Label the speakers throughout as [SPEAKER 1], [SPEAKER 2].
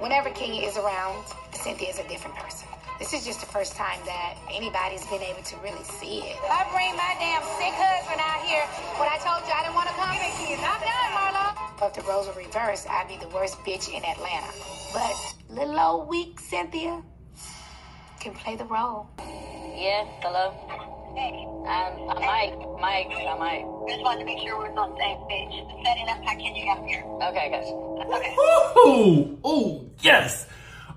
[SPEAKER 1] Whenever Kenya is around, Cynthia is a different person. This is just the first time that anybody's been able to really see it. I bring my damn sick husband out here when I told you I didn't want to come. I'm done, Marlo. If the roles were reversed, I'd be the worst bitch in Atlanta. But little old weak Cynthia can play the role.
[SPEAKER 2] Yeah, hello?
[SPEAKER 3] Hey.
[SPEAKER 2] I might.
[SPEAKER 3] Just wanted to make sure we're on the same page. Setting up packing you out here.
[SPEAKER 2] Okay, gotcha.
[SPEAKER 3] Okay.
[SPEAKER 4] Ooh, yes.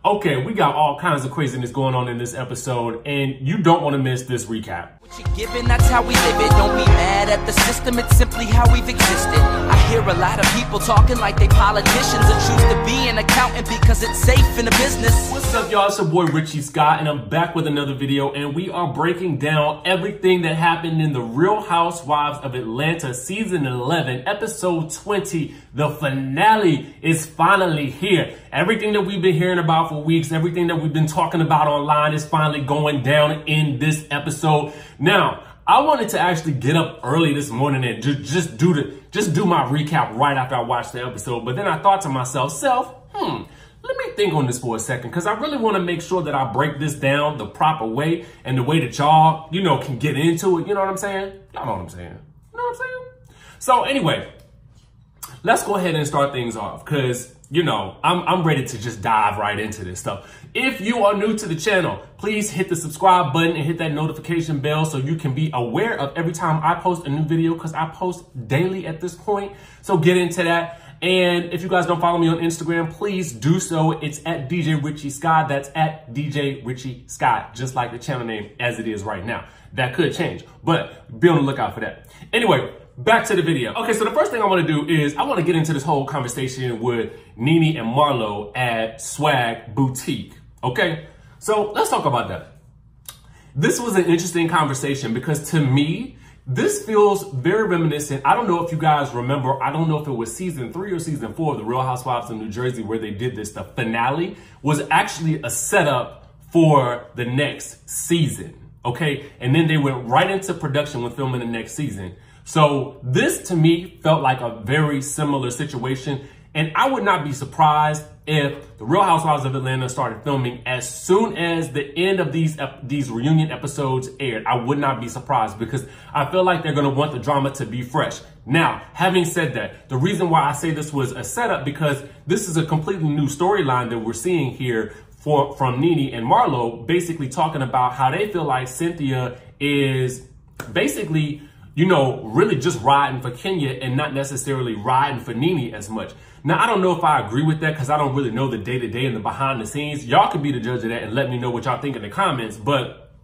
[SPEAKER 4] Okay, we got all kinds of craziness going on in this episode, and you don't want to miss this recap.
[SPEAKER 5] What you giving, that's how we live it. Don't be mad at the system, it's simply how we've existed. I hear a lot of people talking like they politicians and choose to be an accountant because it's safe in the business.
[SPEAKER 4] What's up, y'all? It's your boy Richie Scott, and I'm back with another video, and we are breaking down everything that happened in the Real Housewives of Atlanta Season 11, Episode 20. The finale is finally here. Everything that we've been hearing about for weeks, everything that we've been talking about online is finally going down in this episode. Now, I wanted to actually get up early this morning and just do my recap right after I watched the episode. But then I thought to myself, let me think on this for a second, because I really want to make sure that I break this down the proper way and the way that y'all, can get into it. You know what I'm saying? Y'all know what I'm saying. You know what I'm saying? So anyway, let's go ahead and start things off, because I'm ready to just dive right into this stuff. If you are new to the channel, please hit the subscribe button and hit that notification bell so you can be aware of every time I post a new video, because I post daily at this point. So get into that. And if you guys don't follow me on Instagram, please do so. It's at DJ Richie Scott. That's at DJ Richie Scott, just like the channel name as it is right now. That could change, but be on the lookout for that. Anyway, back to the video. Okay, so the first thing I want to do is I want to get into this whole conversation with Nene and Marlo at Swag Boutique. Okay, so let's talk about that. This was an interesting conversation because to me, this feels very reminiscent. I don't know if you guys remember, I don't know if it was season 3 or season 4 of the Real Housewives of New Jersey where they did this. The finale was actually a setup for the next season. Okay, and then they went right into production with filming the next season. So this to me felt like a very similar situation, and I would not be surprised if the Real Housewives of Atlanta started filming as soon as the end of these reunion episodes aired. I would not be surprised because I feel like they're going to want the drama to be fresh. Now, having said that, the reason why I say this was a setup because this is a completely new storyline that we're seeing here from Nene and Marlo, basically talking about how they feel like Cynthia is basically, really just riding for Kenya and not necessarily riding for Nene as much. Now, I don't know if I agree with that because I don't really know the day-to-day and the behind the scenes. Y'all can be the judge of that and let me know what y'all think in the comments. But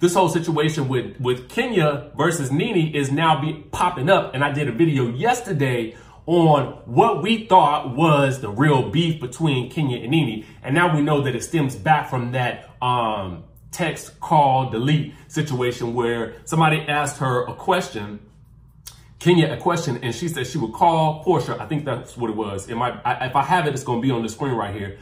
[SPEAKER 4] this whole situation with Kenya versus Nene is now popping up. And I did a video yesterday on what we thought was the real beef between Kenya and Nene. And now we know that it stems back from that text, call, delete situation where somebody asked her a question, Kenya a question, and she said she would call Porsha. I think that's what it was. If I have it, it's going to be on the screen right here.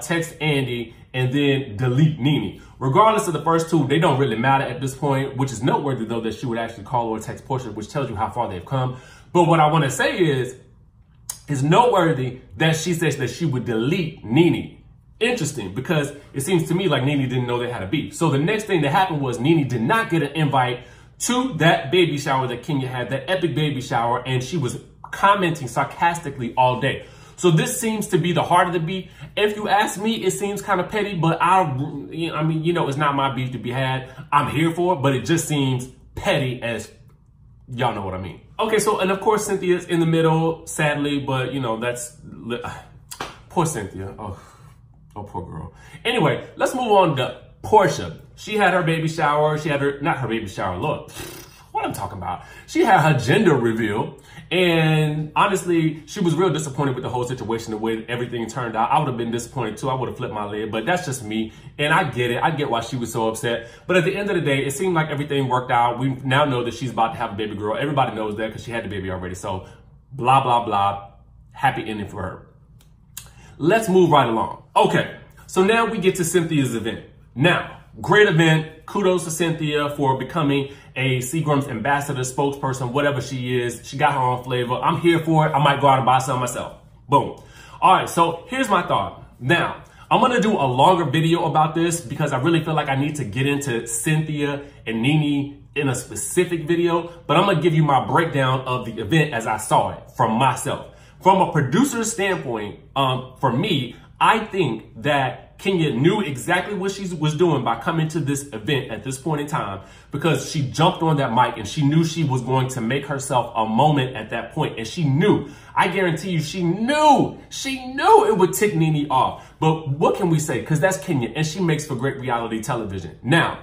[SPEAKER 4] Text Andy and then delete Nene. Regardless of the first two, they don't really matter at this point, which is noteworthy though that she would actually call or text Porsha, which tells you how far they've come. But what I want to say is noteworthy that she says that she would delete Nene. Interesting, because it seems to me like Nene didn't know they had a beef. So the next thing that happened was Nene did not get an invite to that baby shower that Kenya had, that epic baby shower, and she was commenting sarcastically all day. So this seems to be the heart of the beef. If you ask me, it seems kind of petty, but it's not my beef to be had. I'm here for it, but it just seems petty as y'all know what I mean. Okay, so, and of course, Cynthia's in the middle, sadly, but that's, poor Cynthia. Oh, poor girl. Anyway, let's move on to Porsha. She had her baby shower. She had not her baby shower, look, what I'm talking about. She had her gender reveal. And honestly, she was real disappointed with the whole situation, the way everything turned out. I would have been disappointed too. I would have flipped my lid, but that's just me. And I get it. I get why she was so upset. But at the end of the day, it seemed like everything worked out. We now know that she's about to have a baby girl. Everybody knows that because she had the baby already. So blah, blah, blah. Happy ending for her. Let's move right along. Okay, so now we get to Cynthia's event. Now, great event. Kudos to Cynthia for becoming a Seagram's ambassador, spokesperson, whatever she is. She got her own flavor. I'm here for it. I might go out and buy some myself. Boom. All right, so here's my thought. Now, I'm going to do a longer video about this because I really feel like I need to get into Cynthia and Nene in a specific video, but I'm going to give you my breakdown of the event as I saw it from myself. From a producer's standpoint, for me, I think that Kenya knew exactly what she was doing by coming to this event at this point in time, because she jumped on that mic and she knew she was going to make herself a moment at that point. And she knew, I guarantee you, she knew it would tick Nene off. But what can we say? Because that's Kenya and she makes for great reality television. Now,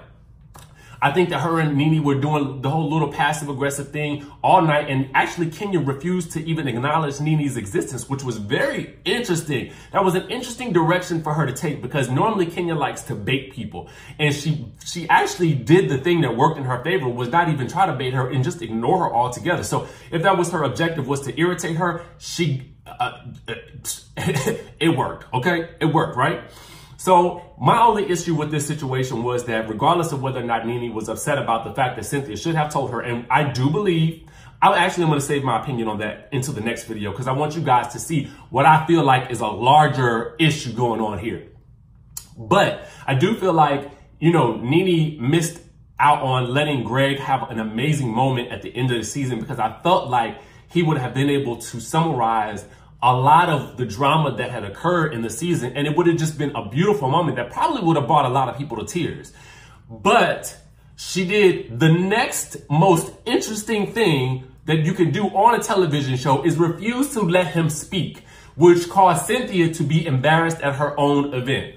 [SPEAKER 4] I think that her and Nene were doing the whole little passive aggressive thing all night. And actually Kenya refused to even acknowledge Nene's existence, which was very interesting. That was an interesting direction for her to take, because normally Kenya likes to bait people. And she actually did the thing that worked in her favor, was not even try to bait her and just ignore her altogether. So if that was her objective, was to irritate her, it worked, okay? It worked, right? So my only issue with this situation was that regardless of whether or not Nene was upset about the fact that Cynthia should have told her, and I do believe, I'm going to save my opinion on that into the next video, because I want you guys to see what I feel like is a larger issue going on here. But I do feel like, you know, Nene missed out on letting Greg have an amazing moment at the end of the season, because I felt like he would have been able to summarize a lot of the drama that had occurred in the season, and it would have just been a beautiful moment that probably would have brought a lot of people to tears. But she did the next most interesting thing that you can do on a television show, is refuse to let him speak, which caused Cynthia to be embarrassed at her own event.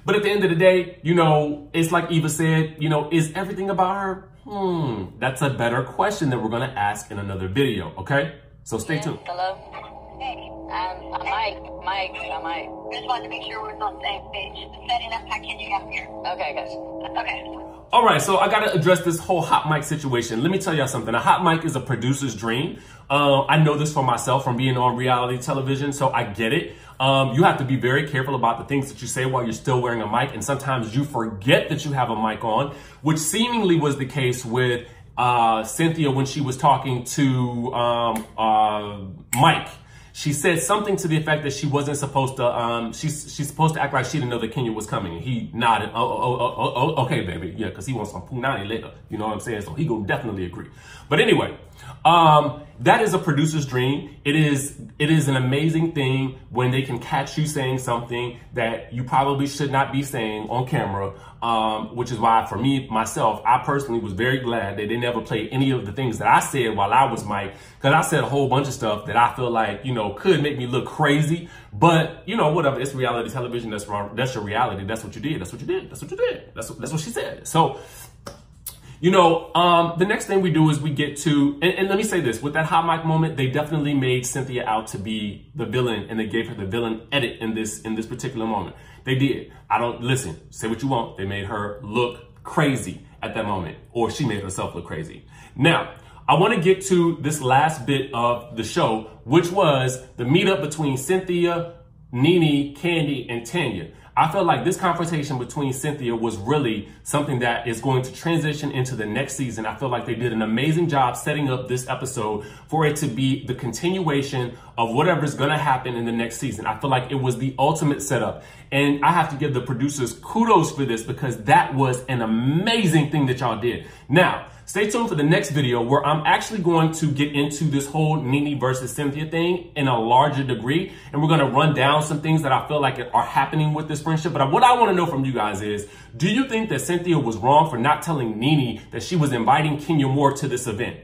[SPEAKER 4] But at the end of the day, you know, it's like Eva said, you know, is everything about her? That's a better question that we're going to ask in another video, okay? So stay tuned.
[SPEAKER 2] Hello?
[SPEAKER 3] Hey.
[SPEAKER 2] Mike.
[SPEAKER 3] Just wanted to make sure we're on the same page. Setting up, how can you get here?
[SPEAKER 2] Okay, guys.
[SPEAKER 3] Okay.
[SPEAKER 4] All right, so I got to address this whole hot mic situation. Let me tell y'all something. A hot mic is a producer's dream. I know this for myself from being on reality television, so I get it. You have to be very careful about the things that you say while you're still wearing a mic, and sometimes you forget that you have a mic on, which seemingly was the case with Cynthia when she was talking to Mike. She said something to the effect that she wasn't supposed to, she's supposed to act like she didn't know that Kenya was coming. And he nodded, okay, baby. Yeah, because he wants some punani later. You know what I'm saying? So he gonna definitely agree. But anyway, that is a producer's dream. It is an amazing thing when they can catch you saying something that you probably should not be saying on camera, which is why for me, myself, I personally was very glad that they never played any of the things that I said while I was Mike, because I said a whole bunch of stuff that I feel like, you know, could make me look crazy. But, you know, whatever, it's reality television. That's wrong. That's your reality. That's what you did. That's what you did. That's what you did. That's what she said. So, you know, the next thing we do is we get to, and let me say this, with that hot mic moment, they definitely made Cynthia out to be the villain, and they gave her the villain edit in this particular moment. They did. Listen, say what you want. They made her look crazy at that moment, or she made herself look crazy. Now, I want to get to this last bit of the show, which was the meetup between Cynthia, Nene, Kandi, and Tanya. I felt like this confrontation between Cynthia was really something that is going to transition into the next season. I feel like they did an amazing job setting up this episode for it to be the continuation of whatever's going to happen in the next season. I feel like it was the ultimate setup. And I have to give the producers kudos for this, because that was an amazing thing that y'all did. Now, stay tuned for the next video where I'm actually going to get into this whole Nene versus Cynthia thing in a larger degree. And we're going to run down some things that I feel like are happening with this friendship. But what I want to know from you guys is, do you think that Cynthia was wrong for not telling Nene that she was inviting Kenya Moore to this event?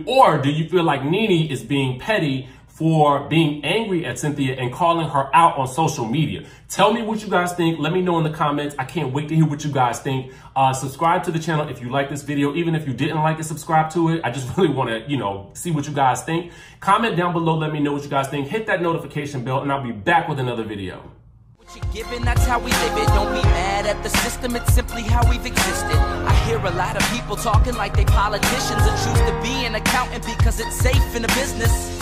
[SPEAKER 4] Or do you feel like Nene is being petty for being angry at Cynthia and calling her out on social media? Tell me what you guys think. Let me know in the comments. I can't wait to hear what you guys think. Subscribe to the channel if you like this video. Even if you didn't like it, subscribe to it. I just really want to, you know, see what you guys think. Comment down below. Let me know what you guys think. Hit that notification bell, and I'll be back with another video.
[SPEAKER 5] Given, that's how we live it. Don't be mad at the system, it's simply how we've existed. I hear a lot of people talking like they politicians and choose to be an accountant because it's safe in the business.